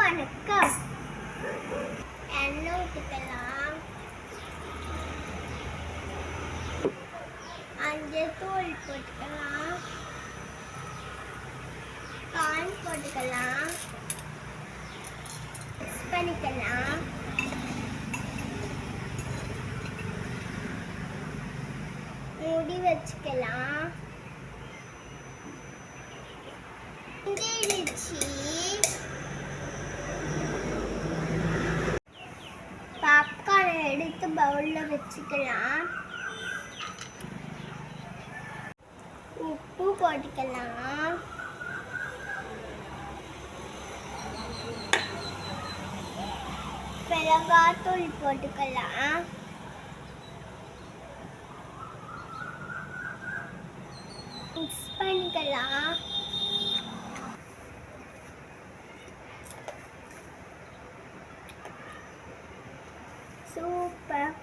வணக்கம். எண்ணெய் ஊற்றிக்கலாம். மஞ்சள் தூள் போட்டுக்கலாம். கார்ன் போட்டுக்கலாம். மிக்ஸ் பண்ணிக்கலாம். மூடி வச்சுக்கலாம். பாப்கார்ன் எடுத்து பவுல்ல வச்சுக்கலாம். உப்பு போட்டுக்கலாம். மிளகாத்தூள் போட்டுக்கலாம். மிக்ஸ் பண்ணிக்கலாம். சூப்பர்.